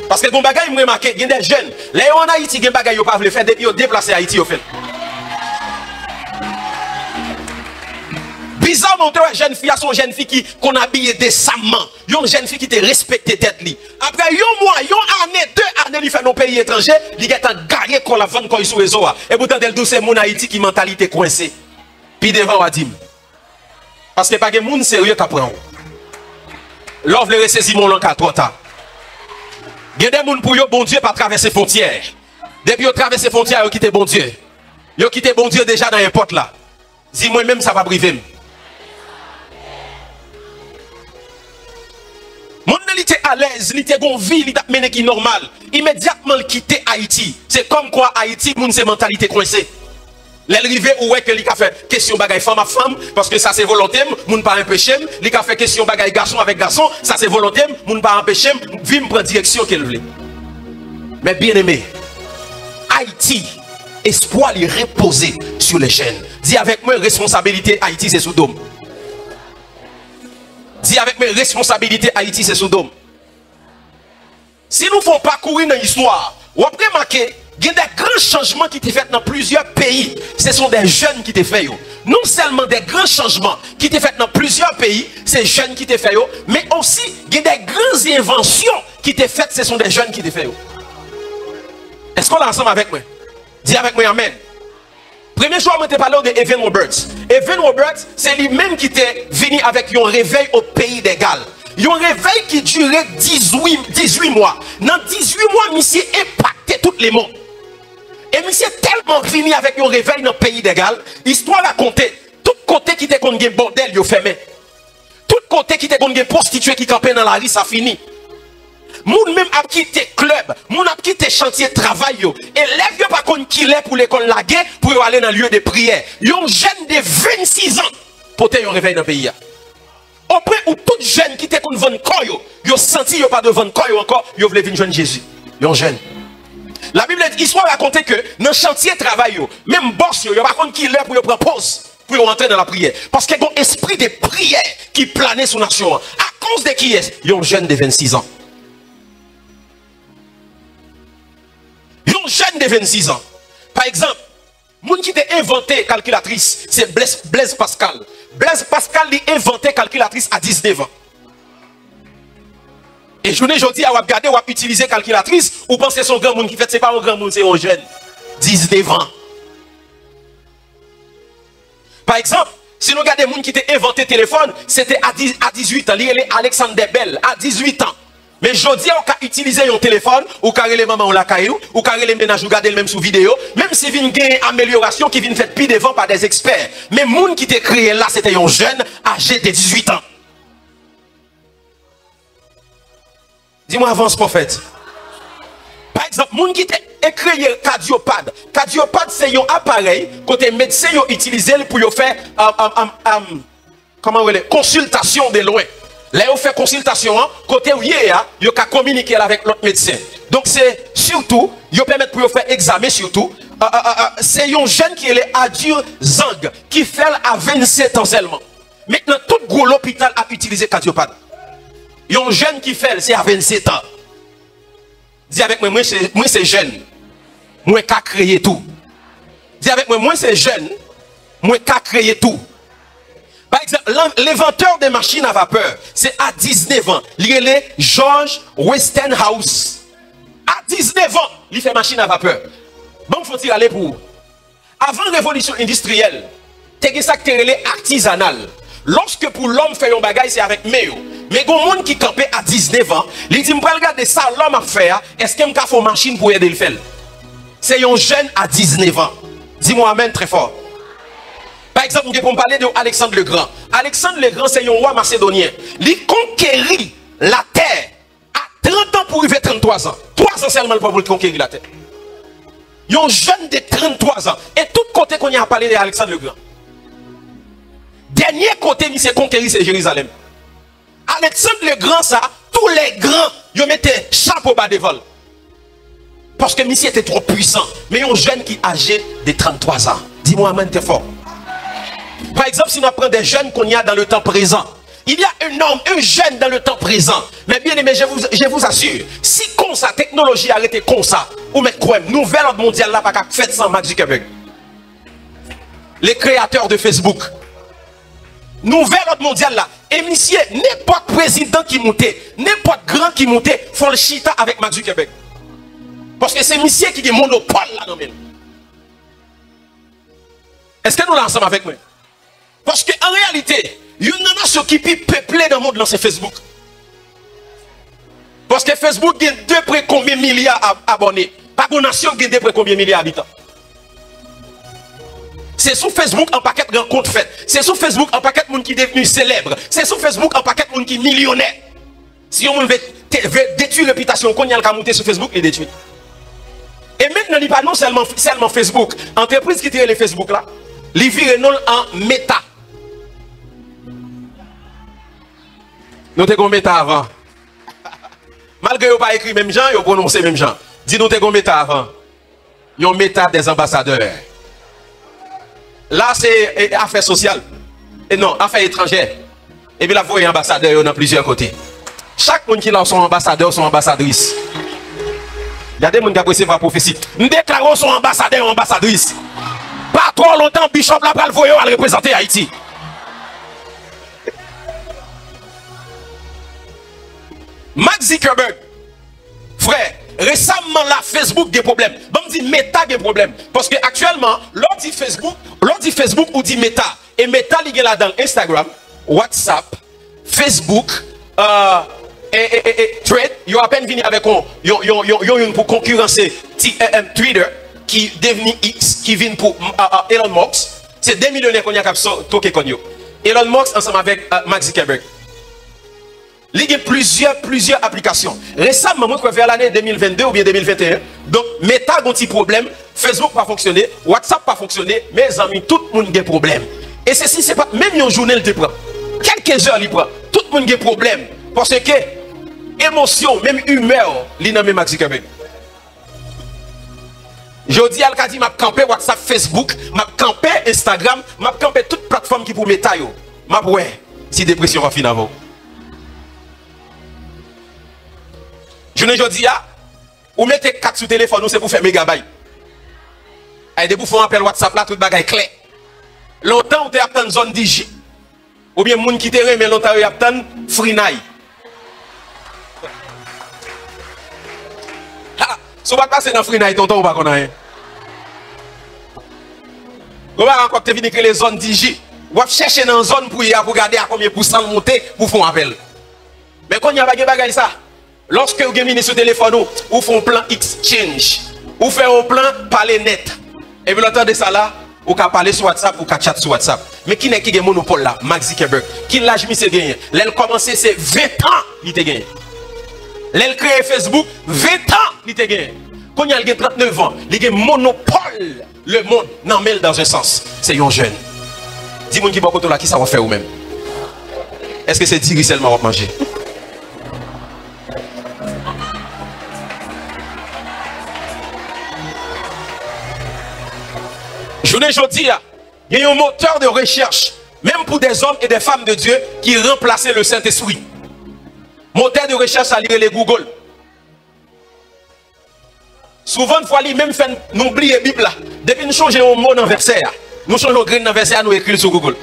Parce que bon bagay me remarqué, il y a des jeunes, les en Haïti, gen bagay yo pas veulent faire depuis yo déplacer Haïti au fait. Bizarrement, tu vois, jeune fille, son jeune fille qui qu'on habille décemment. Une jeune fille qui te respecte tête li. Après un mois, une année, 2 années, il fait nos pays étrangers, il est en garé qu'on la vente quand il sous réseau. Et pourtant, elle douce mon Haïti qui mentalité coincée. Puis devant Wadim. Parce que pas de monde sérieux qui apprend. L'offre le ressaisir mon langue à trop tard. Il y a des gens pour yo bon Dieu pas traverser frontières. Depuis yo traverser frontières, yo quitté bon Dieu. Yo quitté bon Dieu déjà dans n'importe là. Dis-moi même ça va priver. Mon il était à l'aise, il était gon vie, il t'a mené qui normal. Immédiatement il quitté Haïti. C'est comme quoi Haïti moun c'est mentalité coincée. L'arrivée où est que il a fait question bagaille femme à femme parce que ça c'est volontaire, moun pas empêcher, il a fait question bagaille garçon avec garçon, ça c'est volontaire, moun pas empêcher, vie me prend direction qu'elle voulait. Mais bien aimé, Haïti, espoir lui reposer sur les chaînes. Dis avec moi responsabilité Haïti c'est sous dôme. Dis avec mes responsabilités, Haïti c'est Sodome. Si nous ne faisons pas courir dans l'histoire, vous avez remarqué, il y a des grands changements qui sont faits dans plusieurs pays. Ce sont des jeunes qui sont faits. Non seulement des grands changements qui sont faits dans plusieurs pays, c'est jeunes qui sont faits, mais aussi il y a des grandes inventions qui sont faites, ce sont des jeunes qui sont faits. Est-ce qu'on est ensemble avec moi? Dis avec moi Amen. Premier jour, je te parlé de Evan Roberts. Evan Roberts, c'est lui-même qui était venu avec un réveil au pays des Galles. Un réveil qui durait 18 mois. Dans 18 mois, monsieur impacté tout le monde. Et monsieur tellement venu avec un réveil dans le pays des Galles, l'histoire a compté. Tout côté qui était contre un bordel, il a fermé. Tout côté qui était contre un prostituée qui campait dans la rue, ça finit. Moun même a quitté club, moun a quitté chantier de travail yo. Élève yo pas kon qui l'est pour l'école la guerre pour aller dans le lieu de prière. Yon jeune de 26 ans pour te yon réveil dans le pays. Au point où tout jeune qui était kon vendre koyo, yo senti yo pas de vendre koyo encore, yo vle venir joindre Jésus. Yon jeune. La Bible dit histoire raconte que dans chantier de travail yo, même boss yo pas kon qui l'est pour yo prendre pause pour rentrer dans la prière parce qu'il y a un esprit de prière qui planait sur la nation. À cause de qui est? Yon jeune de 26 ans. Un jeune de 26 ans. Par exemple, moun qui a inventé calculatrice, c'est Blaise Pascal. Blaise Pascal a inventé calculatrice à 19 ans. Et je ne dis à regarder ou à utiliser calculatrice, ou pensez son grand monde qui fait, c'est pas un grand monde, c'est un jeune. 19 ans. Par exemple, si nous regardons moun qui a inventé téléphone, c'était à 18 ans. Il est Alexandre Bell à 18 ans. Mais je dis, on peut utiliser un téléphone, ou carré les mamans ou la caillou, ou carré les ménages, ou garder le même sous vidéo, même si vient une amélioration qui vient faite plus devant par des experts. Mais le monde qui t'a créé là, c'était un jeune âgé de 18 ans. Dis-moi, avance, prophète. Par exemple, le monde qui t'a créé cardiopade. Cardiopade, c'est un appareil que les médecins utilisent pour faire comment on dit, consultation de loin. Là, on fait consultation, côté où il y a communiquer avec l'autre médecin. Donc, c'est surtout, il permet pour faire examen surtout. C'est un jeune qui est Adur Zang, qui fait à 27 ans seulement. Maintenant, tout gros l'hôpital a utilisé cardiopade. Un jeune qui fait, c'est à 27 ans. Dis avec moi, moi c'est jeune. Moi, qui créé tout. Dis avec moi, moi c'est jeune. Moi, qui créé tout. Par exemple, l'inventeur des machines à vapeur, c'est à 19 ans. Il est George Westinghouse. À 19 ans, il fait machine à vapeur. Bon, faut-il aller pour. Avant la révolution industrielle, c'est ça qui est artisanal. Lorsque pour l'homme fait un bagage, c'est avec méo. Mais il y a un monde qui campait à 19 ans, il dit, je vais regarder ça, l'homme a fait, est-ce qu'il y a une machine pour aider le faire? C'est un jeune à 19 ans. Dis-moi amen très fort. Par exemple, on peut parler d'Alexandre le Grand. Alexandre le Grand, c'est un roi macédonien. Il conquérit la terre à 30 ans pour arriver à 33 ans. 3 ans seulement pour conquérir la terre. Il y a un jeune de 33 ans. Et tout côté qu'on a parlé d'Alexandre le Grand. Dernier côté, il s'est conquéri, c'est Jérusalem. Alexandre le Grand, ça, tous les grands, ils mettaient chapeau bas de vol. Parce que monsieur était trop puissant. Mais un jeune qui est âgé de 33 ans. Dis-moi, amen, t'es fort. Par exemple, si on prend des jeunes qu'on y a dans le temps présent, Il y a un homme, un jeune dans le temps présent. Mais bien aimé, je vous assure, si comme ça, technologie arrêtée comme ça, ou mettre quoi, nouvel ordre mondial là, pas qu'à faire sans Mark Zuckerberg. Les créateurs de Facebook. Nouvel ordre mondial là. Et monsieur, n'importe président qui montait, n'importe grand qui montait, font le chita avec Mark Zuckerberg. Parce que c'est monsieur qui a monopole là dans le. Est-ce que nous l'ensemble avec moi? Parce qu'en réalité, il y a une nation qui est peuplée dans le monde, c'est Facebook. Parce que Facebook a de près combien de milliards d'abonnés? Pas une nation qui a de près combien de milliards d'habitants? C'est sur Facebook un paquet de rencontres faites. C'est sur Facebook un paquet de monde qui est devenu célèbre. C'est sur Facebook un paquet de monde qui est millionnaire. Si on veut détruire l'réputation, qu'on y a le monter sur Facebook, il détruit. Et maintenant, il n'y a pas non seulement Facebook. Entreprise qui tire les Facebook là, ils virent non en méta. Nous t'avons méta avant. Malgré que pas écrit même gens, ils ont prononcé même gens. Dis nous t'avons méta avant. Ils ont méta des ambassadeurs. Là, c'est affaires sociales. Et non, affaires étrangères. Et puis là, vous voyez ambassadeurs dans plusieurs côtés. Chaque monde qui a son ambassadeur, son ambassadrice. Il y a des gens qui ont recevoir la prophétie. Nous déclarons son ambassadeur ou ambassadrice. Pas trop longtemps, Bishop là, le voyant à représenter Haïti. Mark Zuckerberg, frère, récemment là, Facebook a des problèmes. Bon, on dit Meta a des problèmes. Parce que actuellement, l'on dit Facebook ou dit Meta. Et Meta, il y a là dans Instagram, WhatsApp, Facebook, et Thread. Ils ont à peine venu avec une pour concurrencer Twitter, qui est devenu X, qui vient pour Elon Musk. C'est 2 millionnaires qu'on a toqué comme yo. Elon Musk ensemble avec Mark Zuckerberg. Il y a plusieurs applications. Récemment, moi, vers l'année 2022 ou bien 2021, donc Meta a un petit problème, Facebook pas fonctionné, WhatsApp pas fonctionné, mes amis, tout le monde a des problèmes. Et ceci, c'est pas, même une journée, il te prend. Quelques heures, il prend. Tout le monde a des problèmes. Parce que, émotion, même humeur, il y a Mark Zuckerberg. Je dis à l'Alcadi, m'a campé WhatsApp, Facebook, m'a campé Instagram, m'a campé toute plateforme qui pour Meta yo. M'a ouais, si dépression va finir avant. Je ne dis pas, ou mettez 4 sur téléphone, c'est pour faire mégabyte. Et pour faire un appel WhatsApp là, tout le bagage clair. Longtemps, on a une zone digi. Ou bien, moun qui te mais longtemps, on a une frinaille. Si on va passer dans frinaille, tonton, on va connaître. On va encore te venir créer les zones digi. On va chercher dans une zone pour regarder à combien de pourcents monter pour faire un appel. Mais quand il y a des bagages ça, lorsque vous avez sur le téléphone, vous faites un plan exchange, vous faites un plan parler net. Et puis l'entendez ça là, vous pouvez parler sur WhatsApp, vous pouvez chat sur WhatsApp. Mais qui n'est qui a monopole là? Mark Zuckerberg. Qui l'a mis c'est gagné? L'elle commencé c'est 20 ans, il était gagné. L'elle créé Facebook, 20 ans, il était gagné. Quand il y a 39 ans, il a monopole. Le monde n'en mêle dans un sens. C'est un jeune. Dis-moi qui est là, qui ça va faire ou même? Est-ce que c'est Diri seulement va manger? Je ne dis pas, il y a un moteur de recherche, même pour des hommes et des femmes de Dieu, qui remplaçait le Saint-Esprit. Moteur de recherche, ça lirait les Google. Souvent, il faut aller même faire nous oublier la Bible là. Depuis nous changeons un mot dans le verset, nous changeons le grain dans le verset, nous écrivons sur Google.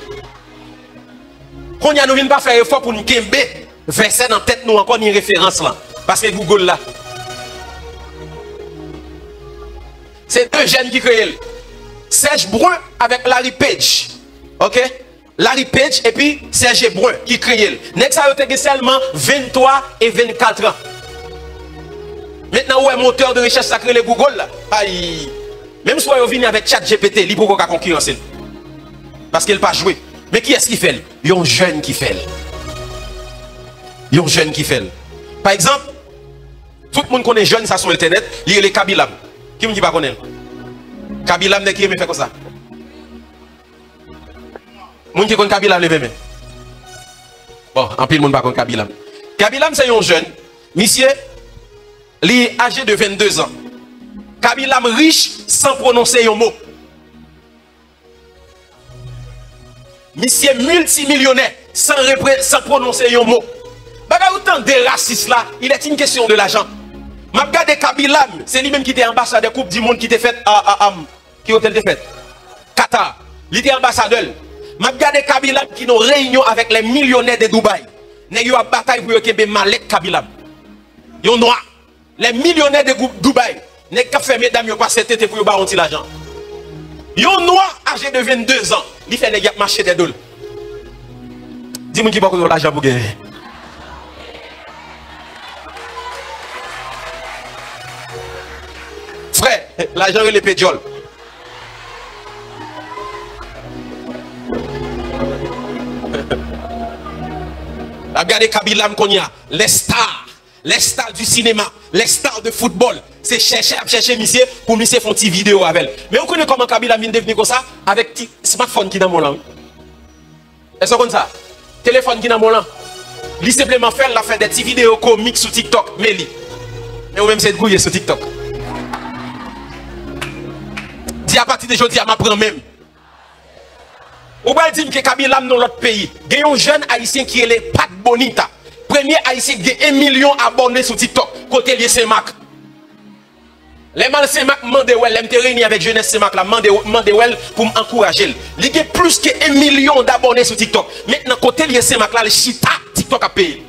Quand nous ne venons pas faire effort pour nous guéber, verset dans la tête, nous encore une référence là. Parce que Google là. C'est deux jeunes qui créent. Serge Brun avec Larry Page. Ok? Larry Page et puis Serge Brun qui crée. Next ça a seulement 23 et 24 ans. Maintenant, où est moteur de recherche sacré le Google là? Aïe. Même si vous venez avec ChatGPT, il peut pas concurrencer. Parce qu'il n'a pas joué. Mais qui est-ce qui fait? Il y a un jeune qui fait. Il y a un jeune qui fait. Par exemple, tout le monde connaît jeune ça sur Internet, il y a les Kabilam. Qui me dit pas connaître? Kabilam qui me fait comme ça. Moun qui connaît Kabilam levé main. Bon, en pile monde pas connaît Kabilam. Kabilam c'est un jeune, monsieur, il est âgé de 22 ans. Kabilam riche sans prononcer un mot. Monsieur multimillionnaire, sans prononcer un mot. Bagay autant de racistes là, il est une question de l'argent. M'a regardé Kabila, c'est lui-même qui était ambassadeur Coupe du Monde qui était fait qui hôtel de fête Qatar. Il était ambassadeur. M'a regardé Kabila qui nous réunion avec les millionnaires de Dubaï. Nèg yo a bataille pour kebe Malek Kabila. Yo noir. Les millionnaires de Dubaï. Nèg ka fait mesdames yo passer tête pour yo ba onti l'argent. Yo noir âgé de 22 ans, il fait nèg marcher des dollars. Dis-moi qui pas de l'argent pour gagner. Frère, l'argent est le pédiole. Regardez Kabila Mkonia, les stars du cinéma, les stars de football, c'est chercher monsieur pour monsieur faire une petite vidéo avec elle. Mais on connaît comment Kabila vient devenir comme ça avec un smartphone qui est dans mon langue. Est-ce comme ça? Téléphone qui est dans mon langue. Il simplement fait des petites vidéos comiques sur TikTok, mais lui. Et ou même c'est grouillé sur TikTok. Dis à partir de aujourd'hui, je m'apprends même. Ou bien dire que Kabila dans l'autre pays, il y a un jeune haïtien qui est le Pat Bonita. Premier haïtien qui a 1 million d'abonnés sur TikTok, côté lié Saint-Marc. Les mal Saint-Marc mandent ouais, les réunis avec jeunesse Saint-Marc là, mandent ouais pour m'encourager. Il y a plus que 1 million d'abonnés sur TikTok. Maintenant côté lié Saint-Marc là, le chita TikTok a payé.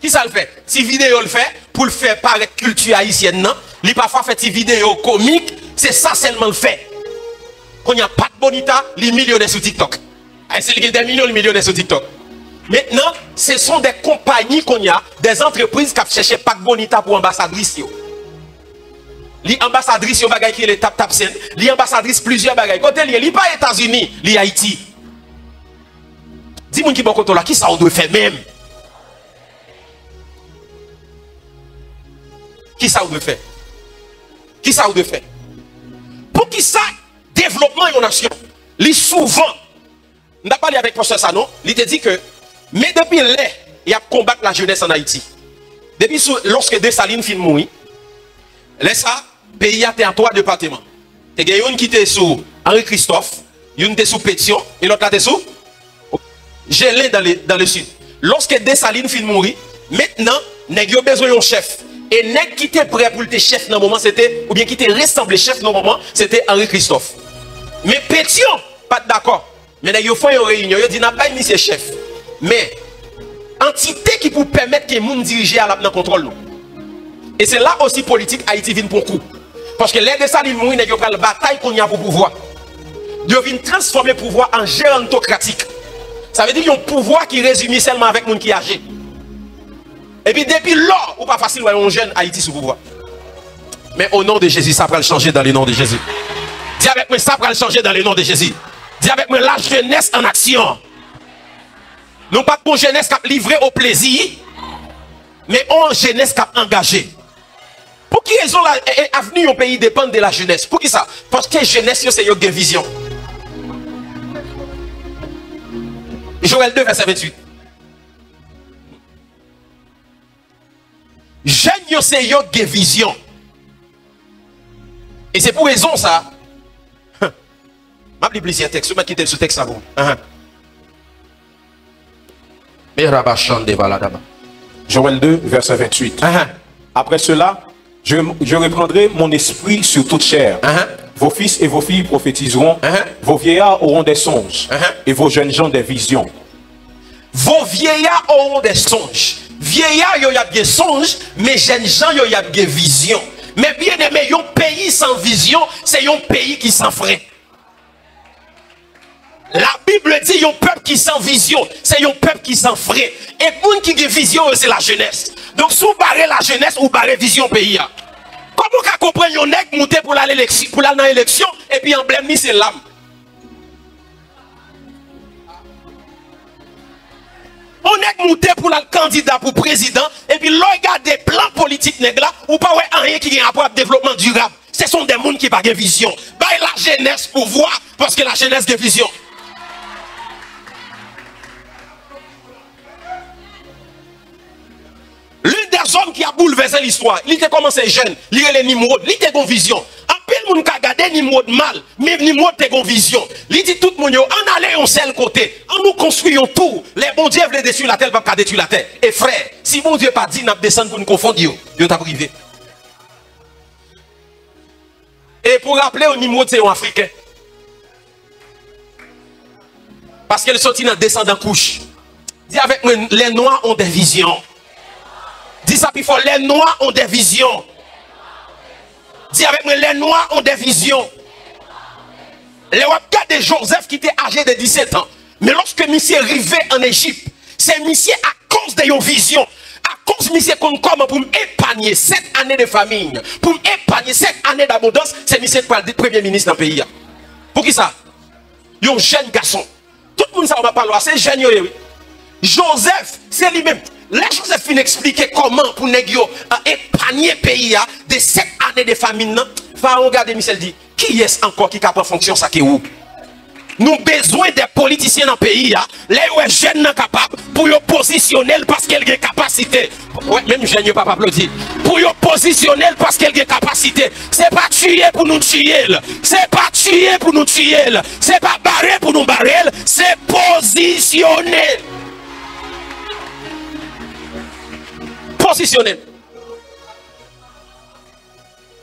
Qui ça le fait? Si vidéo le fait pour le faire paraître culture haïtienne non, il parfois fait des vidéos comiques, c'est ça seulement le fait. Quand il n'y a pas de bonita, les millionnaires sur TikTok. C'est des millions de millionnaires sur TikTok. Maintenant, ce sont des compagnies qu'on a, des entreprises qui cherchent pas de bonita pour ambassadrices. Les ambassadrices, bagay qui est les tap sen, les ambassadrices plusieurs bagages. Quand il n'est pas États-Unis, les Haïti. Dis-moi qui bon là, qui ça on doit faire même? Qui ça on doit faire? Qui ça on doit faire? Pour qui ça? Développement de nation. Li souvent, on a parlé avec professeur Sano, il te dit que, mais depuis là, il y a combattre la jeunesse en Haïti. Depuis lorsque Dessalines fin mourir, laisse ça, pays a 3 départements. Il y a une qui était sous Henri Christophe, une était sous Pétion, et l'autre était sous Gelé dans le sud. Lorsque Dessalines fin mourir, maintenant, il y a besoin d'un chef. Et nèg qui était prêt pour le chef dans le moment, c'était, ou bien qui était ressemblé chef dans le moment, c'était Henri Christophe. Mais Pétion, pas d'accord. Mais nèg yo font une réunion, yo dit n'a pas mis chef. Mais entité qui pour permettre que les gens dirigent à la contrôle nous. Et c'est là aussi politique Haïti vient pour coup. Parce que les Dessalines mourir nèg yo prend la bataille qu'on y a pour pouvoir. Yo vient transformer le pouvoir en gérontocratique. Ça veut dire qu'il y a un pouvoir qui résume seulement avec les gens qui agissent. Et puis depuis là, ou pas facile, un jeune Haïti sous pouvoir. Mais au nom de Jésus, ça va le changer dans le nom de Jésus. Dis avec moi, ça va le changer dans le nom de Jésus. Dis avec moi, la jeunesse en action. Non pas pour jeunesse qui a livré au plaisir, mais on jeunesse qui a engagé. Pour qui raison l'avenir au pays dépend de la jeunesse? Pour qui ça? Parce que la jeunesse, c'est une vision. Joël 2, verset 28. Jeune c'est une vision. Et c'est pour raison ça. Je vais plusieurs textes. Je vais quitter ce texte à vous. Joël 2, verset 28. Après cela, je reprendrai mon esprit sur toute chair. Vos fils et vos filles prophétiseront. Vos vieillards auront des songes. Et vos jeunes gens des visions. Vos vieillards auront des songes. Vieillards, il y a des songes, mais jeunes gens, il y a des visions. Mais bien aimé, un pays sans vision, c'est un pays qui sans frein. La Bible dit un peuple qui sans vision, c'est un peuple qui sans frein. Et pour qui a vision, c'est la jeunesse. Donc, si vous barrez la jeunesse, vous barrez vision pays. Comment vous comprenez un nègre monter pour aller dans l'élection, et puis emblème, c'est l'âme. On est monté pour le candidat pour président et puis l'on regarde des plans politiques nègres là ou pas ouais rien qui a rapport avec le développement durable. Ce sont des gens qui n'ont pas de vision. Bah la jeunesse pour voir parce que la jeunesse a vision. L'une des hommes qui a bouleversé l'histoire, il était commencé jeune, il est Nimrod, il était une vision. En pile le monde qui a gardé ni mot de mal, mais ni mot de une vision. Il dit tout le monde, on allait en seul côté, on nous construisons tout. Les bons dieux veulent détruire la terre, pas détruire la terre. Et frère, si mon Dieu pas dit, n'a descendre pour nous confondre, Dieu t'a privé. Et pour rappeler au niveau de ces Africains, parce qu'elle sortit dans descendant couche. Dis avec moi, les noirs ont des visions. Dis ça plus fort, les noirs ont des visions. Dis avec moi, les noirs ont des visions. Les wapka de Joseph qui était âgé de 17 ans. Mais lorsque monsieur est arrivé en Égypte, c'est monsieur à cause de your vision. À cause de monsieur qu'on comme pour épargner 7 années de famine. Pour épargner 7 années d'abondance, c'est monsieur qui est premier ministre dans le pays. Pour qui ça? Un jeune garçon. Tout le monde ça va parler, c'est jeune. Joseph, c'est lui-même. Là, Joseph vient expliquer comment pour épargner le pays de 7 années de famine. Pharaon regarde Michel dit, qui est encore qui a pris fonction ça qui est où? Nous avons besoin des politiciens dans le pays, les jeunes sont capables pour les positionner parce qu'ils ont des capacités. Ouais, même jeunes ne peuvent pas applaudir. Pour les positionner parce qu'ils ont des capacités. Ce n'est pas tuer pour nous tuer. Ce n'est pas tuer pour nous tuer. Ce n'est pas barrer pour nous barrer. C'est positionner. Positionner.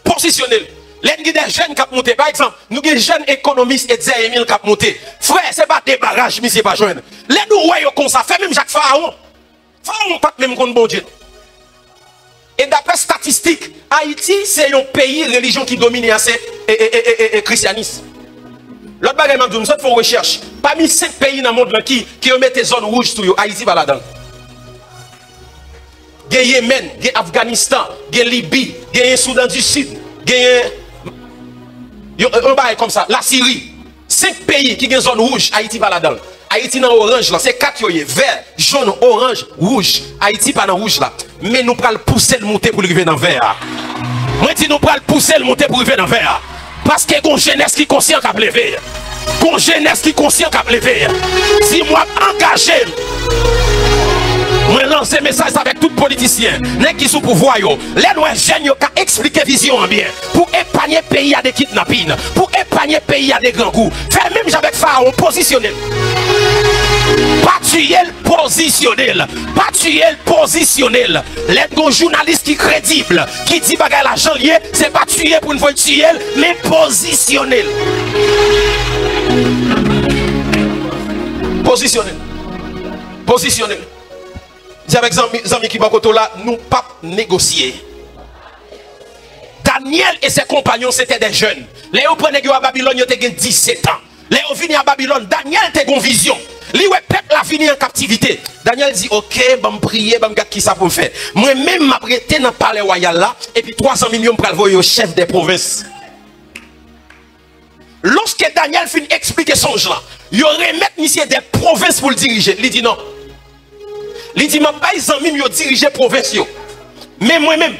Positionner. Les jeunes qui ont monté, par exemple, nous avons des jeunes économistes et des Emile qui ont monté. Frère, ce n'est pas des barrages, mais ce n'est pas jeune. Les nous voyons comme ça, fait même Jacques Pharaon. Pharaon pas même contre bon Dieu. Et d'après statistiques, Haïti, c'est un pays religion qui domine le christianisme. L'autre bagage, nous avons fait une recherche. Parmi 5 pays dans le monde qui mettent des zones rouges sur Haïti, va là-dedans. Il y a Yémen, il y a Afghanistan, il y a Libye, il y a Soudan du Sud, il y a un bail comme ça, la Syrie. 5 pays qui ont une zone rouge, Haïti va là-dedans. Haïti dans orange là, c'est 4 vert, jaune, orange, rouge. Haïti pas dans rouge là. Mais nous prenons pousser le monter pour arriver dans le vert. Moi dis nous prenons pousser le monter pour arriver dans le vert. Parce que une jeunesse qui est conscient qu'à lever. Une jeunesse qui est conscient qu'à lever. Si moi engagé, moi lance un message avec tout politicien, qui sont pouvoir, les jeunes qui expliquer vision en bien, pour épargner le pays à des kidnappings, pour épargner le pays à des grands coups. Faire même avec Pharaon positionnel. Pas tuer le positionnel. Pas tuer le positionnel. Les journalistes qui crédibles, qui dit bagay la janvier, c'est pas tuer pour une fois tuer, mais positionnel. Positionnel. Positionnel. Dis avec les amis qui sont là, nous ne pouvons pas négocier. Daniel et ses compagnons, c'était des jeunes. Les gens qui à Babylone, ils avaient 17 ans. Les gens venus à Babylone, Daniel était une vision. Lui, le peuple a fini en captivité. Daniel dit, ok, je vais prier, je vais qui ça pour faire. Moi-même, je vais prêter dans le palais royal là, et puis 300 millions pour le voir au chef des provinces. Lorsque Daniel finit d'expliquer son là, il aurait mettre des provinces pour le diriger. Il dit non. Il dit, je ne vais pas diriger province. Mais moi-même,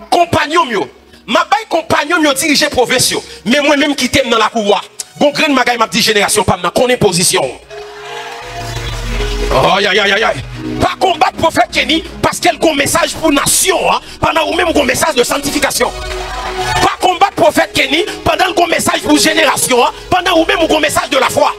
compagnon, je ne vais pas compagnon diriger province. Mais moi-même, qui t'aime dans la cour. Bon, grain de m'a dit génération, pas qu'on est position. Aïe, aïe, aïe, aïe. Pas combattre prophète Kenny parce qu'elle a un message pour nation, pendant ou même un message de sanctification. Pas combattre prophète Kenny pendant qu'on message pour génération, pendant ou même un message de la foi.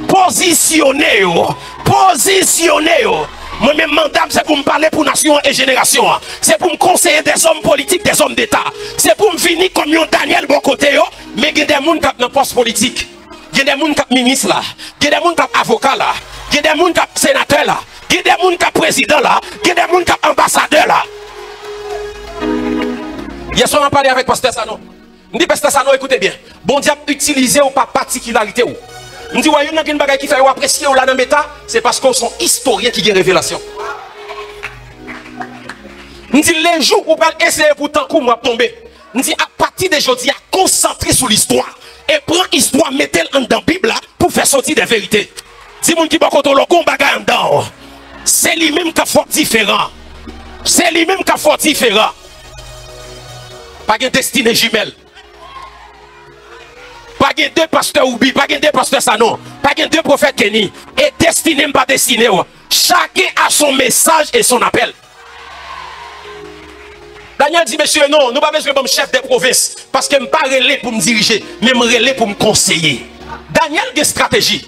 Positionnez-vous. Positionnez-vous. Moi-même, madame, c'est pour me parler pour nation et génération. C'est pour me conseiller des hommes politiques, des hommes d'État. C'est pour me finir comme un Daniel bon côté, mais il y a des gens qui ont un poste politique. Il y a des gens qui ont ministre là. Il y a des gens qui ont avocat là. Il y a des gens qui ont sénateur là. Il y a des gens qui ont président là. Il y a des gens qui ont ambassadeur là. Hier soir, on a parlé avec Pasteur Sano. Je dis, Pasteur Sano, écoutez bien. Bon Dieu, utilisez ou pas particularité ou. Je dis, ouais, il y a une bagaille qui fait apprécier ou là dans l'état, c'est parce qu'on sont historiens qui ont révélation. Je dis, les jours où on essayer pour tant qu'on va tomber. Je dis, à partir de aujourd'hui, à concentrer sur l'histoire. Et prendre l'histoire, mettez-le dans la Bible là, pour faire sortir des vérités. Si vous qui va contre le combat dedans, c'est lui-même qui a fort différent. C'est lui-même qui a fort différent. Pas de destinée jumelle. Pas de 2 pasteurs Oubi, pas de 2 pasteurs Sanon, pas de 2 prophètes Kenny. Et destiné pas destiné. Chacun a son message et son appel. Daniel dit, monsieur, non, nous pas besoin de chef des provinces. Parce que je ne suis pas relé pour me diriger, mais je suis relé pour me conseiller. Daniel a une stratégie.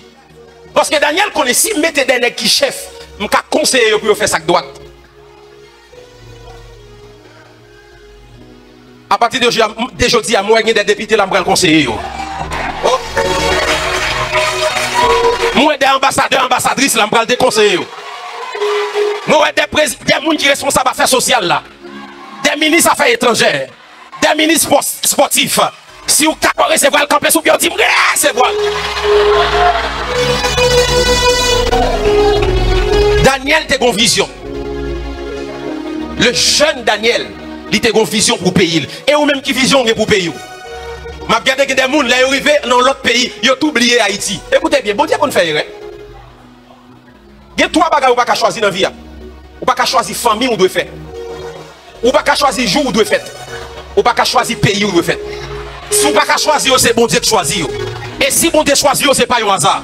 Parce que Daniel connaît si mettez des nègres qui chef, je peux conseiller pour faire ça droite. À partir de aujourd'hui, moi, il y a des députés là, je vais conseiller. Moi, des ambassadeurs, ambassadrices là, je vais conseiller. Moi, des gens qui sont responsables d'affaires sociales là. Des ministres affaires étrangères, des ministres sportifs. Si vous avez recevoir le campus, vous dites recevoir. Daniel a une vision. Le jeune Daniel, il a une vision pour le pays. Et ou même qui vision pour le pays. Je regarde que des gens qui sont arrivés dans l'autre pays, ils ont oublié Haïti. Écoutez bien, bon Dieu pour nous faire. Il y a trois bagages que vous ne pouvez pas choisir dans la vie. Vous ne pouvez pas choisir famille ou doit faire. Ou pas choisir jour ou doit faire. Ou pas choisir pays ou doit faire. Si vous ne pouvez pas choisir, c'est bon Dieu qui choisit. Et si bon Dieu choisit, ce n'est pas un hasard.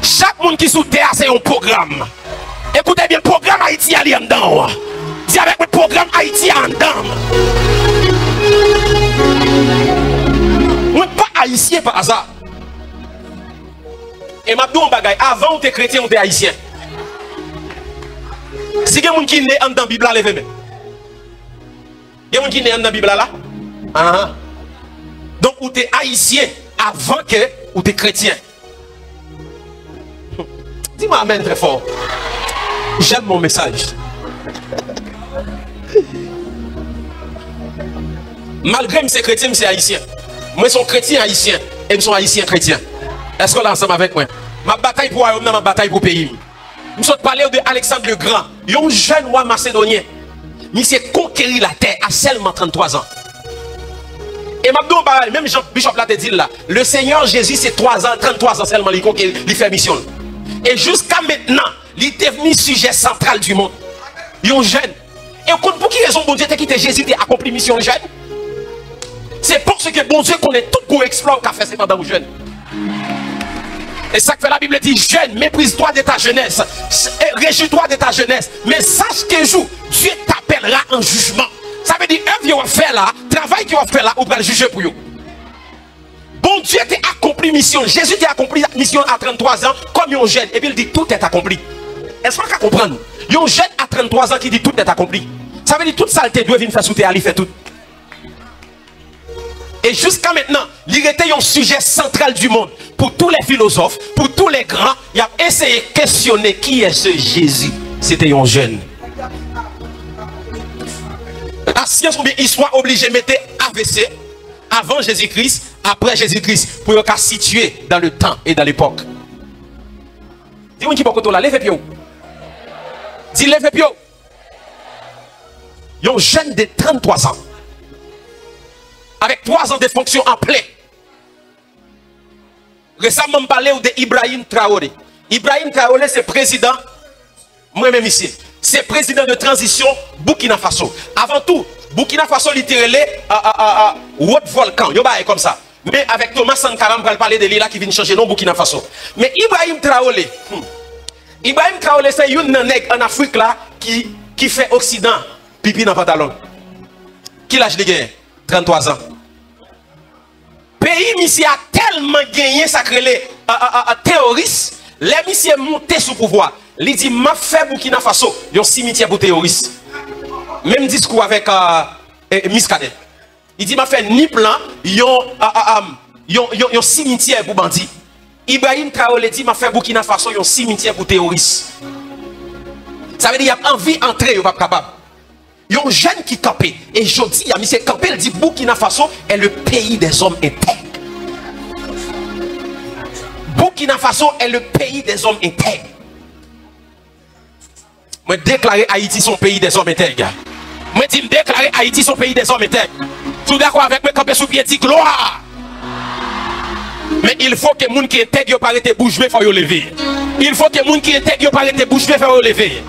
Chaque monde qui est sous terre, c'est un programme. Écoutez bien, le programme Haïti est en dedans. Dis avec le programme Haïti est en dedans. On n'est pas haïtien par hasard. Et je dis un bagage, avant on était chrétien, on était haïtien. Si il y a des gens qui sont nés dans la Bible, levez-moi. Il y a des gens qui sont nés dans la Bible là. Donc, vous êtes haïtien avant que vous êtes chrétien. Dis-moi amen très fort. J'aime mon message. Malgré que je suis chrétien, je suis haïtien. Moi, je suis chrétien haïtien et je suis haïtien chrétien. Est-ce qu'on est ensemble avec moi? Ma bataille pour Royaume, ma bataille pour le pays. Nous sommes parlé de Alexandre le Grand, un jeune roi macédonien. Il s'est conquéri la terre à seulement 33 ans. Et même Jean Bishop l'a dit là, le Seigneur Jésus, c'est 33 ans seulement, il fait mission. Et jusqu'à maintenant, il est devenu sujet central du monde. Il est jeune. Et pour qui raison, bon Dieu, quitté Jésus, il a accompli mission jeune? C'est parce que bon Dieu connaît tout pour exploit qu'a fait ces pendant jeune. Et ça que la Bible dit, jeune, méprise-toi de ta jeunesse, réjouis-toi de ta jeunesse, mais sache qu'un jour, Dieu t'appellera en jugement. Ça veut dire, œuvre qu'il va faire là, travail qu'il va faire là, on va le juger pour vous. Bon Dieu t'a accompli mission, Jésus t'a accompli mission à 33 ans, comme un jeune, et puis il dit, tout est accompli. Est-ce qu'on peut comprendre? Un jeune à 33 ans qui dit, tout est accompli. Ça veut dire, toute saleté doit venir faire sous terre, il fait tout. Et jusqu'à maintenant, il était un sujet central du monde. Pour tous les philosophes, pour tous les grands, il a essayé de questionner qui est ce Jésus. C'était un jeune. La science ou bien histoire obligée de mettre AVC avant Jésus-Christ, après Jésus-Christ, pour le situer dans le temps et dans l'époque. Dis-moi qui peut là, levez pied. Dis levez pied. Un jeune de 33 ans. Avec 3 ans de fonction en plein. Récemment, je parlais de Ibrahim Traoré. Ibrahim Traoré, c'est président, moi-même ici, c'est président de transition Burkina Faso. Avant tout, Burkina Faso, littéralement, Haute Volcan, il y a comme ça. Mais avec Thomas Sankara, on va parler de l'île qui vient changer non Burkina Faso. Mais Ibrahim Traoré, c'est une nègre en Afrique là qui fait Occident, pipi dans le pantalon. Qui l'âge de gagner? 33 ans. Pays ici a tellement gagné sacré terroriste, les messieurs montés sous pouvoir. Il dit m'a fait Burkina Faso, il y a un cimetière pour terroristes. Même discours avec Miskade. Il dit m'a fait ni plan, il y a un cimetière pour bandits. Ibrahim Traoré dit m'a fait Burkina Faso, il y a un cimetière pour terroristes. Ça veut dire qu'il y a envie d'entrer, il n'est pas capable. Il y a un jeune qui campait. Et je dis, il y a M. Campé, il dit Burkina Faso est le pays des hommes intègres. Burkina Faso est le pays des hommes intègres. Moi, déclarer Haïti son pays des hommes intègres. Moi, dis déclarer Haïti son pays des hommes intègres. Tout d'accord avec moi, Campé sous pied dit gloire. Mais il faut que les gens qui sont intègres ne arrêtent de bouger, il faut les lever. Il faut que les gens qui sont intègres ne arrêtent de bouger, il faut les lever.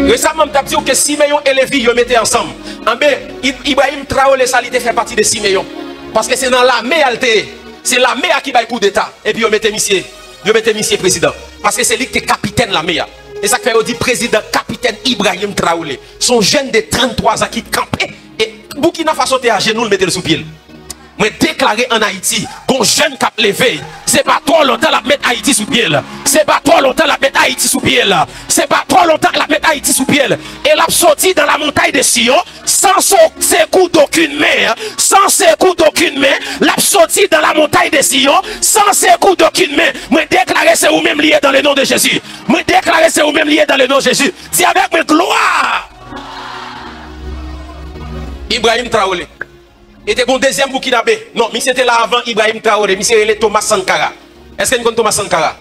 Récemment, je dit que Simeon et Lévi, ils mettaient ensemble. Ibrahim Traoré, ça fait partie de Simeon. Parce que c'est dans l'armée, c'est l'armée qui va coup d'État. Et puis, ils mettaient monsieur président. Parce que c'est lui qui est capitaine de l'armée. Et ça fait, on dit président, capitaine. capitaine Ibrahim Traoré. Son jeune de 33 ans qui campait. Et Burkina Faso était à genoux, le mettait sous pied. Moi déclaré en Haïti, bon jeune cap levé, c'est pas trop longtemps la mettre Haïti sous pied là. C'est pas trop longtemps la mettre Haïti sous pied là. C'est pas trop longtemps la mettre Haïti sous pied là. Et l'a sorti dans la montagne de Sion sans ses coups d'aucune main, sans ses coups d'aucune main, l'a sorti dans la montagne de Sion sans ses coups d'aucune main. Moi déclaré c'est vous même lié dans le nom de Jésus. Moi déclaré c'est vous même lié dans le nom de Jésus. Dis avec mes gloire. Ibrahim Traoré. était un deuxième Burkinabé. Non, monsieur était là avant Ibrahim Traoré. Monsieur était Thomas Sankara. Est-ce que vous connaissez Thomas Sankara?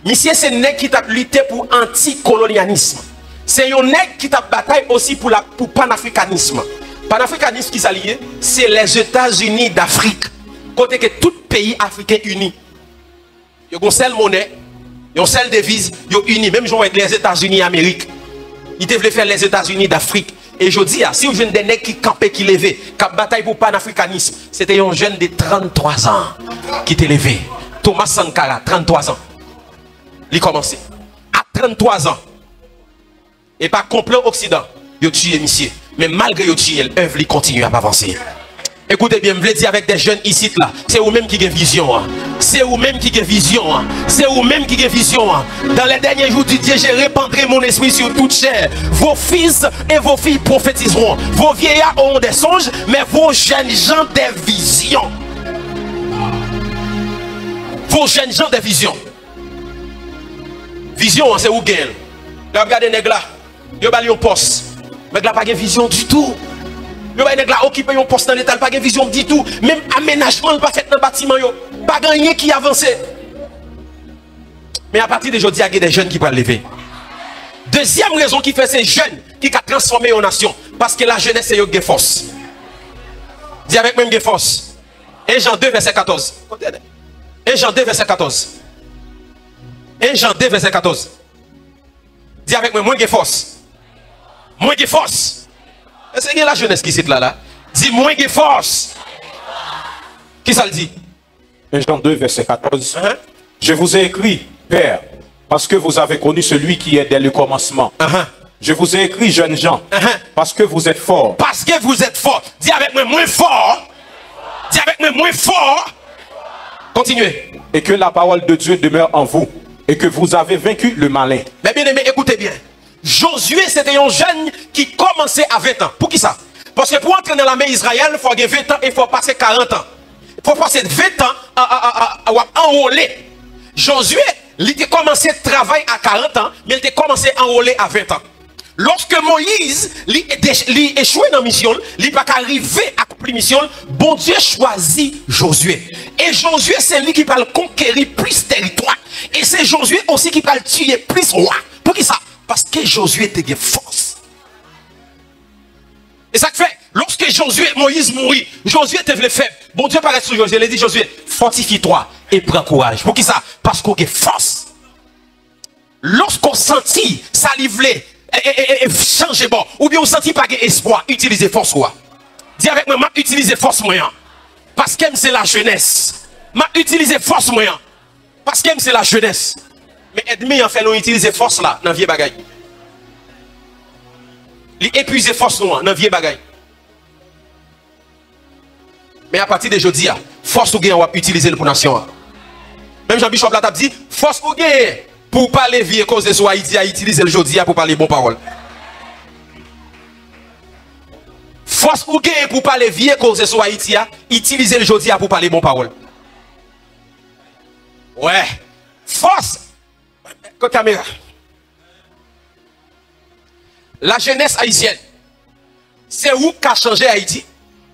Monsieur c'est un nègre qui a lutté pour anticolonialisme. C'est un nègre qui a bataillé aussi pour le panafricanisme. Panafricanisme qui s'allie, c'est les États-Unis d'Afrique. Côté que tout pays africain uni. Il y a une seule monnaie, il y a une seule devise, il y a uni. Même avec les États-Unis d'Amérique. Ils devaient faire les États-Unis d'Afrique. Et je dis, si vous avez des nègres qui campaient, qui levaient, qui bataillent pour le panafricanisme, c'était un jeune de 33 ans qui était levé. Thomas Sankara, 33 ans. Il commençait. À 33 ans. Et par complot Occident, il a tué monsieur. Mais malgré il a tué, l'œuvre continue à avancer. Écoutez bien, je veux dire avec des jeunes ici là, c'est vous-même qui avez vision. C'est vous-même qui avez vision. C'est vous-même qui avez vision. Dans les derniers jours du Dieu, je répandrai mon esprit sur toute chair. Vos fils et vos filles prophétiseront. Vos vieillards auront des songes, mais vos jeunes gens des visions. Vos jeunes gens des visions. Vision, c'est où gagne. Regardez les nègres là. Ils ont un poste. Mais ils n'ont pas de vision du tout. Ils ont occupé un poste dans l'état, pas de vision du tout. Même aménagement, pas fait dans le bâtiment, pas rien qui avance. Mais à partir d'aujourd'hui, il y a des jeunes qui peuvent lever. Deuxième raison qui fait ces jeunes qui ont transformé une nation. Parce que la jeunesse, c'est une force. Dis avec même une force. 1 Jean 2, verset 14. 1 Jean 2, verset 14. 1 Jean 2, verset 14. Dis avec moi, moins de force. Moins de force. Est-ce qu'il y a la jeunesse qui cite là? Dis moins de force. Qui ça le dit? 1 Jean 2, verset 14. Je vous ai écrit, Père, parce que vous avez connu celui qui est dès le commencement. Je vous ai écrit, jeunes gens, parce que vous êtes forts. Parce que vous êtes forts. Dis avec moi, moins fort. Dis avec moi, moins fort. Continuez. Et que la parole de Dieu demeure en vous. Et que vous avez vaincu le malin. Mais bien aimé, écoutez bien. Josué, c'était un jeune qui commençait à 20 ans. Pour qui ça? Parce que pour entrer dans l'armée Israël, il faut avoir 20 ans et il faut passer 40 ans. Il faut passer 20 ans à enrôler. Josué, il a commencé à travailler à 40 ans, mais il a commencé à enrôler à 20 ans. Lorsque Moïse a échoué dans la mission, il n'a pas arrivé à accomplir la mission, bon Dieu choisit Josué. Et Josué, c'est lui qui va conquérir plus de territoire. Et c'est Josué aussi qui va tuer plus de rois. Pour qui ça? Parce que Josué était de force. Et ça fait, lorsque Moïse mourit, Josué était faible. Bon Dieu paraît sur Josué, il a dit Josué, fortifie-toi et prends courage. Pour qui ça? Parce qu'on a force. Lorsqu'on sentit ça livrer et changer bon, ou bien on sentit pas espoir, utilisez force quoi. Dis avec moi, m'a utilisé force moyen. Parce que c'est la jeunesse. M'a utilisé force moyen. Parce que c'est la jeunesse. Mais ennemi en fait nous utiliser force là dans vieux bagaille. Li épuiser force nous dans vieux bagaille. Mais à partir d'aujourd'hui, force ou gain on va utiliser pour nation. Même Jean Bishop là t'a dit force ou gain pour parler vieux cause de Haïti à utiliser le jodi pour parler bon parole. Force ou gain pour parler vieux cause de Haïti à utiliser le jodi pour parler bon parole. Ouais. Force. Caméra. La jeunesse haïtienne, c'est où qu'a changé Haïti?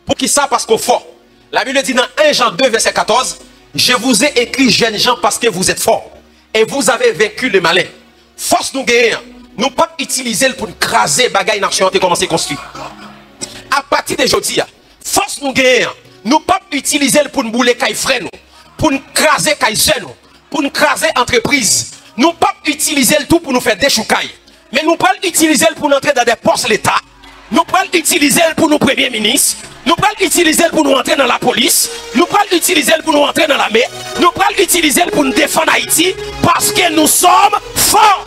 Pour qui ça? Parce qu'au fort. La Bible dit dans 1 Jean 2, verset 14, je vous ai écrit, jeunes gens, parce que vous êtes forts. Et vous avez vaincu le malin. Force nous gagnons. Nous ne pouvons pas utiliser pour craser bagaille nation et commencer à construire. À partir d'aujourd'hui, force nous gagnons. Nous ne pouvons pas utiliser pour nous bouler caille frère nous, pour nous craser caille nous, pour nous craser entreprise. Nous ne pouvons pas utiliser le tout pour nous faire des choucailles. Mais nous pouvons utiliser pour entrer dans des postes de l'État. Nous pouvons utiliser pour nous premiers ministres. Nous pouvons utiliser pour nous entrer dans la police. Nous pouvons utiliser pour nous entrer dans l'armée. Nous pouvons utiliser pour nous défendre Haïti. Parce que nous sommes forts.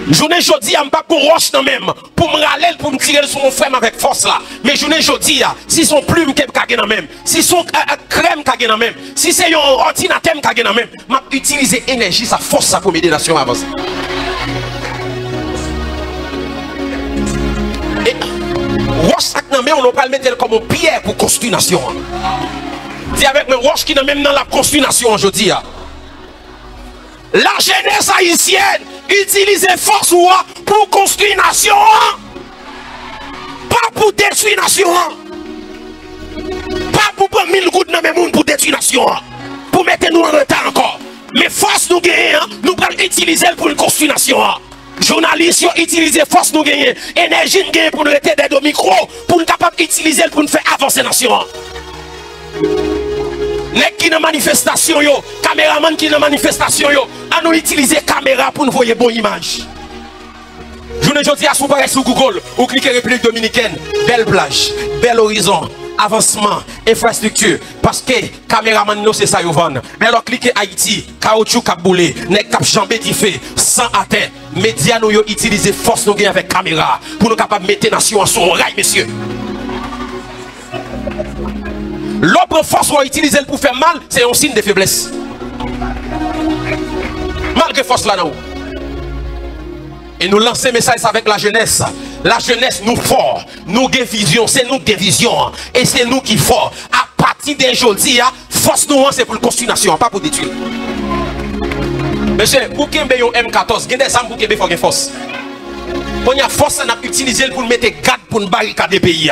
Journée jeudi, je ne pas pour roche non même. Pour me râler, pour me tirer sur mon frère avec force là. Mais journée jeudi, si son plume qui est dans même, si son crème qui est dans même, si c'est un ordinateur qui est dans même, je utiliser énergie, sa force ça pour m'aider la nation à avancer. Et roche ça non même, on ne peut pas le mettre comme une pierre pour construire la nation. Dis avec mes roches qui sont même dans la construire la nation aujourd'hui. La jeunesse haïtienne utilise force pour construire une nation, pas pour détruire une nation, pas pour prendre 1000 gouttes dans le monde pour détruire une nation, pour mettre nous en retard encore. Mais force nous gagnons, nous allons utiliser pour construire une nation. Journalistes utilisent force nous gagnons, énergie nous gagnons pour nous rester derrière le micro, pour nous capables d'utiliser pour nous faire avancer la nation. Les qui dans manifestation yo, caméraman qui dans manifestation yo, à nous utiliser caméra pour nous voir bonne image. Je ne dis à sous pareil sur Google, ou cliquez République Dominicaine, belle plage, bel horizon, avancement, infrastructure, parce que caméraman nous c'est ça yo vend. Mais alors cliquez Haïti, caoutchouc cap boulé, nek cap jambé fait, sans atteint. Médias nous yo utiliser force nous gain avec caméra pour nous capable mettre nation en son rail messieurs. L'autre force qu'on utilise pour faire mal, c'est un signe de faiblesse. Malgré force là, non. Et nous lançons message avec la jeunesse. La jeunesse nous fort, nous avons vision, c'est nous qui avons vision. Et c'est nous qui fort. À partir d'aujourd'hui, force nous, c'est pour la construire nation, pas pour détruire. Monsieur, pour qu'il y ait un M14, il y a des armes pour qu'il y ait une force. Pour qu'il y ait une force, on a utilisé pour mettre garde pour nous barricader le pays.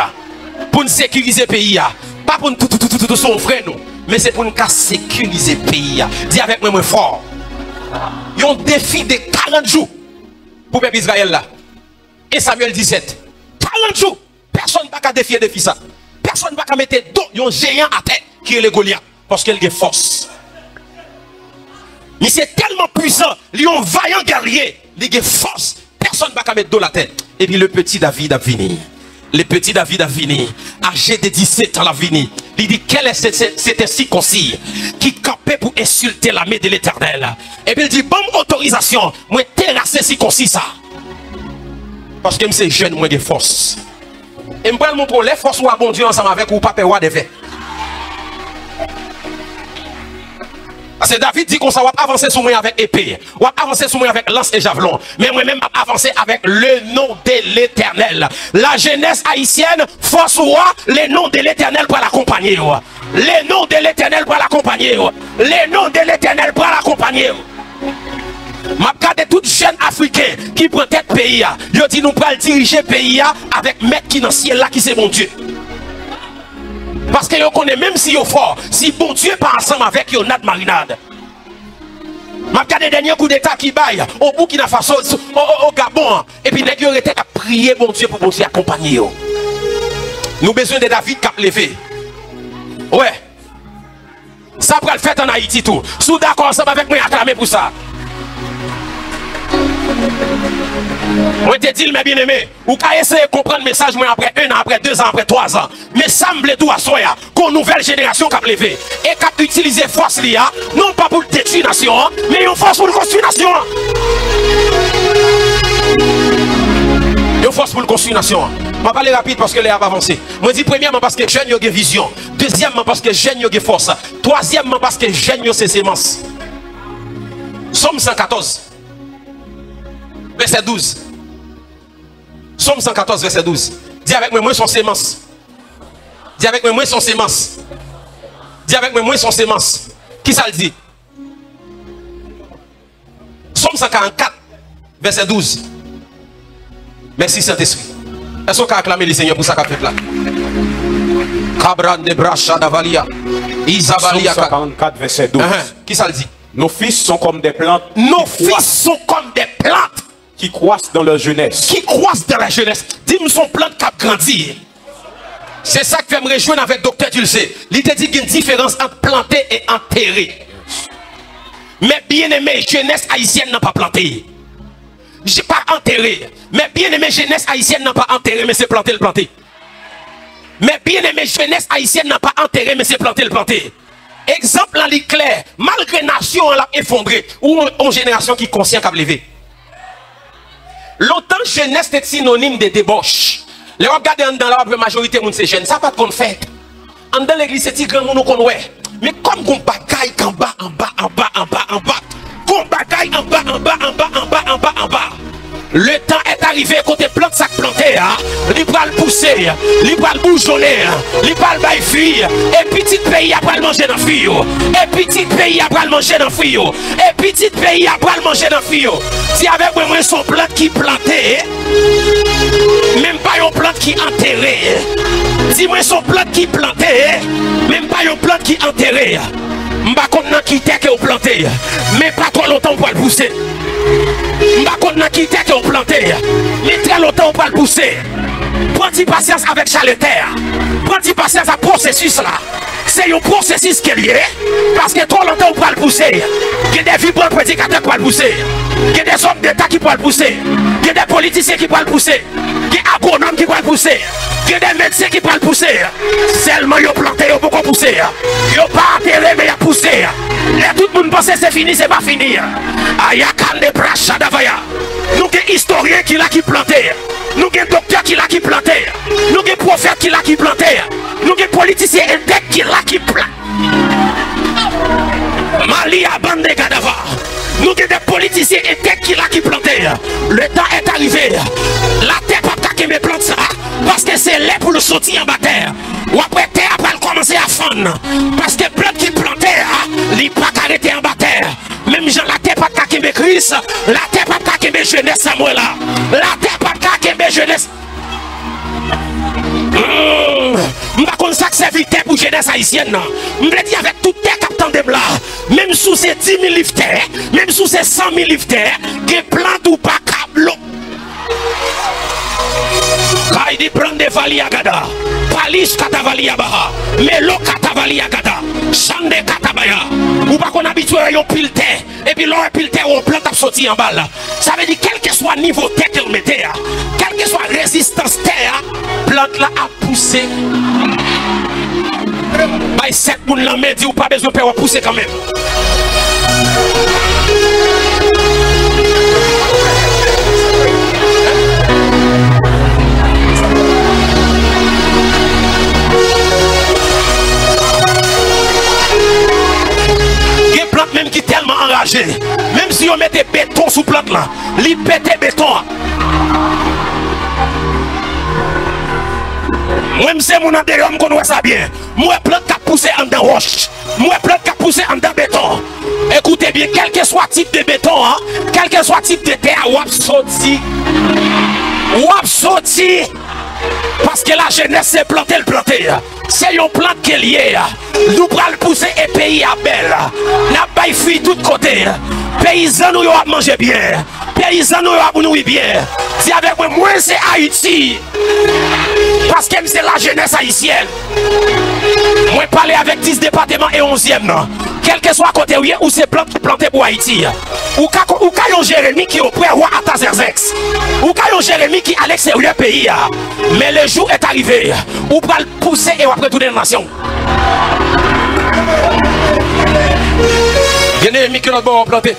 Pour nous sécuriser le pays. Pas pour nous tout son frère, mais c'est pour nous sécuriser le pays. Dis avec moi fort. Il y a un défi de 40 jours pour le peuple Israël là. Et Samuel 17. 40 jours. Personne ne peut défier défi ça. Personne ne peut mettre un géant à terre qui est le Goliath. Parce qu'il a force. Mais c'est tellement puissant. Il est un vaillant guerrier. Il a force. Personne ne peut mettre dos la tête. Et puis le petit David a fini. Le petit David a fini, âgé de 17 ans a fini. Il dit, quel est cet incirconcis qui campait pour insulter l'armée de l'Éternel? Et puis il dit, bonne autorisation, moi terrasser circoncis ça. Parce que c'est jeune, moi j'ai force. Et je vais montrer les forces ou à bon Dieu ensemble avec ou pas roi de fait. Parce que David dit qu'on va avancer sur moi avec épée, on va avancer sur moi avec lance et javelon, mais moi-même avancer avec le nom de l'Éternel. La jeunesse haïtienne, force ou le nom de l'Éternel pour l'accompagner. Le nom de l'Éternel pour l'accompagner. Le nom de l'Éternel pour l'accompagner. Je regarde toute jeune africain qui prend tête pays. Je dis nous pouvons diriger le pays avec maître qui dans le ciel là qui c'est mon Dieu. Parce que vous connaissez même si vous êtes fort, si bon Dieu pas ensemble avec vous, not marinade. Je regarde le dernier coup d'état qui baille au Burkina Faso, au Gabon. Et puis vous avez à prier bon Dieu pour bon Dieu accompagner. Nous avons besoin de David qui a levé. Ouais. Ça pourrait le faire en Haïti tout. Si vous êtes d'accord ensemble avec moi, acclamez pour ça. Moi te dis, mes bien-aimés, ou qu'à essayer de comprendre le message moi après 1 an, après 2 ans, après 3 ans. Mais ça me plaît tout à soya, qu'on nouvelle génération qui a levé. Et qui a utilisé force là, non pas pour détruire la nation, mais une force pour construire la nation. Une force pour construire la nation. Je vais parler rapide parce que les a avancé. Moi je dis premièrement parce que jeune a vision. Deuxièmement parce que jeune a force. Troisièmement parce que jeune a ses sémences. Somme 114. Verset 12. Somme 114, verset 12. Dis avec moi, moi son sémence. Dis avec moi, moi son sémence. Dis avec moi, moi son sémence. Qui ça le dit? Somme 144, verset 12. Merci Saint-Esprit. Est-ce qu'on peut acclamer le Seigneur pour ça qu'a fait là? Cabran de Bracha d'Avalia. Isabalia. Somme 144, verset 12. Qui ça le dit? Nos fils sont comme des plantes. Nos fils sont comme des plantes. Qui croissent dans leur jeunesse. Qui croissent dans la jeunesse. Dis-moi son plantes qui a grandi. C'est ça que fait me rejoindre avec docteur Dulcé. Il te dit qu'il y a une différence entre planter et enterrer. Mais bien aimé, jeunesse haïtienne n'a pas planté. J'ai pas enterré. Mais bien aimé, jeunesse haïtienne n'a pas enterré, mais c'est planter le planter. Mais bien aimé, jeunesse haïtienne n'a pas enterré, mais c'est planter le planter. Exemple en clair, malgré nation l'a effondré, ou une génération qui est conscient qu'à lever. Longtemps, jeunesse était synonyme de débauche. Les regardez dans la majorité de ces jeunes, ça pas qu'on fait. En dans l'église, c'est grand monde qu'on ouais. Mais comme qu'on bagaille en bas, en bas, en bas, en bas, en bas, qu'on bagaille en bas, en bas, en bas, en bas, en bas, en bas. Le temps est arrivé côté plante sac planté, il va le pousser, il va le bourgeonner, il va le bailler fille, et petit pays après le manger dans fille, et petit pays après le manger dans fille, et petit pays après le manger dans fille. Si avec moi son plante qui planté, même pas une plante qui enterrée. Si moi son plante qui planté, même pas une plante qui enterrée. M'ba konn qui t'es que planté, mais pas trop longtemps pour le pousser. M'ba konn qui t'es que planté, mais très longtemps pour le pousser. Prends-y patience avec Charletaire. Prends-y patience à processus là. C'est un processus qui est lié, parce que trop longtemps pour le pousser. Il y a des vibrants prédicateurs qui peuvent le pousser. Il y a des hommes d'État qui peuvent le pousser. Il y a des politiciens qui peuvent le pousser. Il y a des agronomes qui peuvent le pousser. Il y a des médecins qui peuvent le pousser. Seulement ils ont planté, ils ont beaucoup poussé. Ils n'ont pas enterré, mais ils ont poussé. Et tout le monde pense que c'est fini, c'est pas fini. Ayakan de Bracha d'Avaya. Nous avons historiens qui l'a qui planté. Nous avons docteurs qui l'a qui planté. Nous avons prophètes qui l'a qui planté. Nous avons politiciens index qui l'a qui planté. Mali a bande Gadava. Nous avons des politiciens index qui l'a qui planté. Le temps est arrivé. La terre pas qu'à me plante ça. Parce que c'est là pour le sortir en bataille. Ou après terre va commencer à fondre. Parce que plante qui plantait, il pas arrêter en bataille. Même Jean la terre pas qu'à me Christ. La terre pas qu'à me jeunesse Samuel. La terre pas qu'à me jeunesse. M'pas comme ça que c'est vite pour jeunesse haïtienne. M'le dit avec tout terre captant de blanc. Même sous ces 10 000 livres terre, même sous ces 100 000 livres terre, que plante ou pas câble. Kaidi prend des valiers à Gada, Palis Katavali à Baha, Melo Katavali à Gada, Chande Katabaya. Ou pas qu'on habitue à yon pilte, et puis l'on pilte ou on plante à sortir en balle. Ça veut dire quel que soit niveau terre qu'elle mettait, quelle que soit résistance terre, plante là a poussé. Bah, 7 moun la main dit ou pas besoin de faire pousser quand même. Il y a plante même qui est tellement enragée. Même si on mettait béton sous plante là, il pétait béton. Moi, c'est mon intérieur, je connais ça bien. Moi, plante qui a poussé en dedans roche. Moi, plante qui a poussé en dedans béton. Écoutez bien, quel que soit type de béton, hein, quel que soit type de terre, wap sorti. Wap sorti. Parce que la jeunesse, c'est planter le planter. C'est une plante qui est liée. Nous prenons le pousser et pays à belle. N'a pas fui de tous côtés. Paysans, nous avons mangé bien. Paysans, nous avons nourri bien. Si avec moi, c'est Haïti. Parce que c'est la jeunesse haïtienne. Moi, parler avec 10 départements et 11e. Non. Quel que soit côté où c'est planté pour Haïti. Ou quand Jérémie qui est auprès roi Atazerzex. Ou quand Jérémie qui est à l'extérieur pays. Mais le jour est arrivé. Ou va le pousser et on va retourner la nation. Bien-aimé que notre bon planté.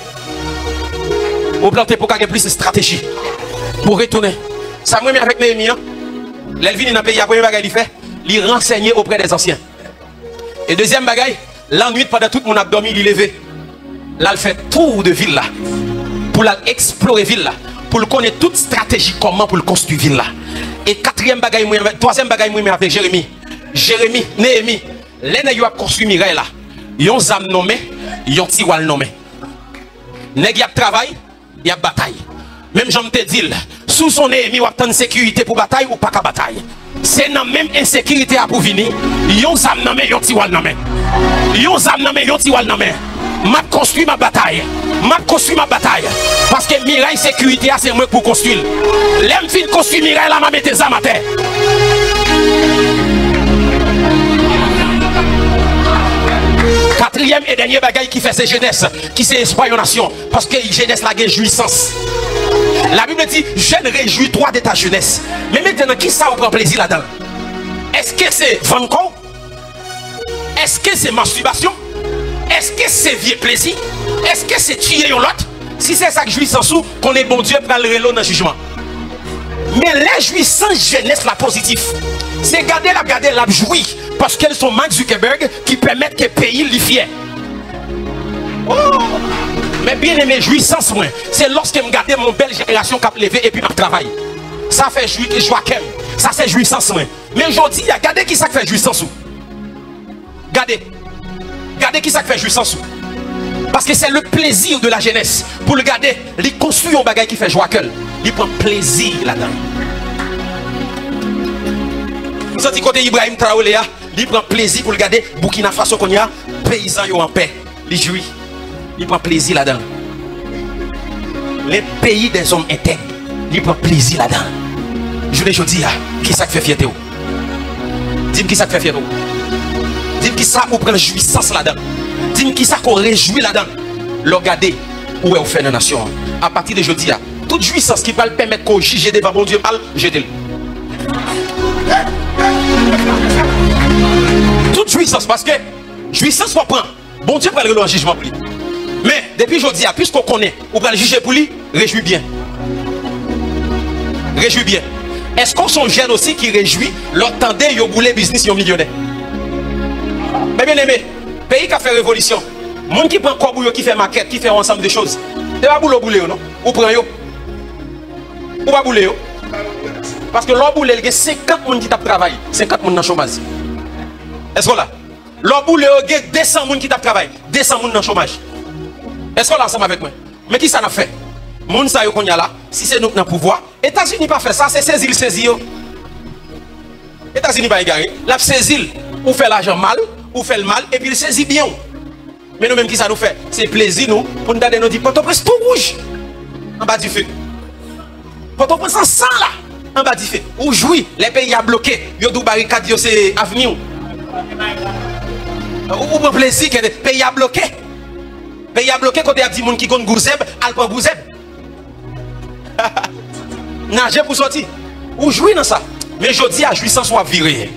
Ou planté pour gagner plus de stratégie. Pour retourner. Ça me met avec Néhémie. L'Elvin dans le pays, la première bagaille qu'il fait, il renseigner auprès des anciens. Et deuxième bagaille, la nuit pendant tout mon abdomen, il est levé. Là, il fait tour de ville là. Pour explorer ville là. Pour le connaître toute stratégie, comment pour le construire ville là. Et quatrième bagaille, troisième bagaille, avec Jérémie. Jérémie, Néhémie. Les nègres ont construit Mireille là. Ils ont zam nommé, ils ont tiwal nommé. Nègres ont travail, il y a bataille. Même j'en te dis, sous son ennemi, ou attendre sécurité pour bataille ou pas qu'à bataille. C'est la même insécurité à pour venir. Yon zam nan men, yon tiwal nan men. Yon zam nan men, yon tiwal nan men. M'a construit ma bataille. M'a construit ma bataille. Parce que Mireille sécurité, c'est moi pour construire. L'aime fin construire Mireille, là, m'a mette zam à terre. Quatrième et dernier bagaille qui fait ses jeunesse, qui c'est espoir en nation. Parce que jeunesse la gagne jouissance. La Bible dit, jeune réjouis-toi de ta jeunesse. Mais maintenant, qui ça vous prend plaisir là-dedans? Est-ce que c'est vendre? Est-ce que c'est masturbation? Est-ce que c'est vieux plaisir? Est-ce que c'est tuer l'autre? Si c'est ça que jouissance ou qu'on est bon Dieu pour le reload dans le jugement. Mais les jouissances jeunesse la positive. C'est garder la jouir parce qu'elles sont Mark Zuckerberg qui permettent que le pays lui fier. Oh! Mais bien aimé, jouissance moi, c'est lorsque je garde mon belle génération qui a levé et puis je travaille. Ça fait joie qu'elle. Ça c'est jouissance moi. Mais aujourd'hui, regardez qui ça fait jouissance ou. Regardez qui ça fait jouissance ou. Parce que c'est le plaisir de la jeunesse. Pour le garder, il construit un bagage qui fait joie qu'elle. Il prend plaisir là-dedans. Vous avez côté Ibrahim Traoré, il prend plaisir pour le garder. Burkina Faso qu'on y a, paysans en paix. Il jouit. Il prend plaisir là-dedans. Les pays des hommes intègres, il prend plaisir là-dedans. Je l'ai dit, qui ça fait fierté? Dis-moi qui ça fait fierté? Dis-moi qui ça ou prend jouissance là-dedans? Dis-moi qui ça qu'on réjouit là-dedans? Regardez où est vous fait la nation. À partir de jeudi, toute jouissance qui va le permettre qu'on juge devant bon Dieu mal, jetez-le. Toute jouissance, parce que jouissance qu'on prend, bon Dieu va le un jugement pour lui. Mais depuis jeudi, puisqu'on connaît, on va le juger pour lui, réjouis bien. Réjouis bien. Est-ce qu'on sont jeunes aussi qui réjouit l'entendez, yo boulé business, yo millionnaire? Mais bien aimé, pays qui a fait révolution, monde qui prend quoi bouillon, qui fait maquette, qui fait un ensemble de choses. C'est pas boulé, non? Ou prend yo? Ou pas boulé yo? Parce que l'on boulé, il y a 50 personnes qui travaillent, 50 personnes dans le chômage. Est-ce qu'on là? L'on boulé, il y a 200 personnes qui travaillent, 200 personnes dans le chômage. Est-ce qu'on là ensemble avec moi? Mais qui ça n'a fait? Moun sa yo qu'on y a là, si c'est nous qui avons le pouvoir, États-Unis pas fait ça, c'est saisir. États-Unis pas égaré, la saisir, ou fait l'argent mal, ou fait le mal, et puis il saisit bien. Mais nous-mêmes qui ça nous fait? C'est plaisir nous, pour nous donner nos dit, Port-au-Prince tout rouge, en bas du feu. Port-au-Prince en sang là, en bas du feu. Ou jouit, les pays a bloqué, yo dou barricade, yo c'est avenir. Ou pour plaisir que les pays a bloqué. Pays a bloqué quand il y a des gens qui ont Gouzeb, Alpan Gouzeb. Nager pour sortir. Ou jouer dans ça. Mais je dis à jouissance soit viré.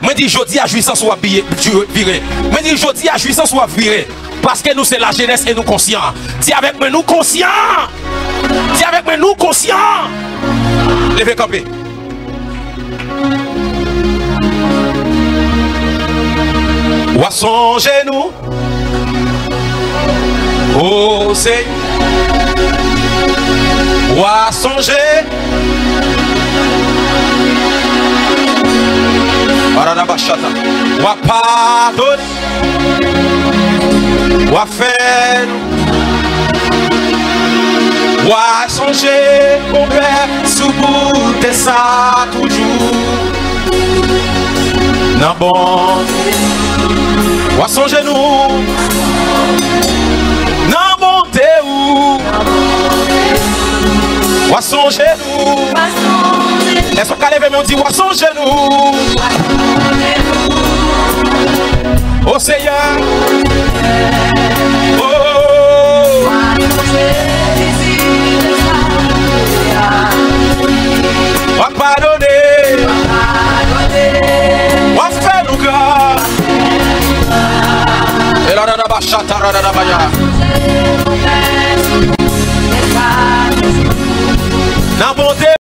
Moi dis je dis à jouissance soit viré. Moi dis je dis à jouissance soit viré. Parce que nous c'est la jeunesse et nous conscients. Dis avec moi nous conscients. Dis avec moi nous conscients. Levez campé. Ou à son genou. Oh Seigneur, ou à songer, ou à pardonner, ou à faire, ou à songer, mon Père, sous bout de ça toujours. Non bon, ou à songer nous. Non bonté ou à son genou. Est-ce qu'on lève mais on dit à son genou. Oh Seigneur. Oh. On pardonner. On faire nous grâce. Et là,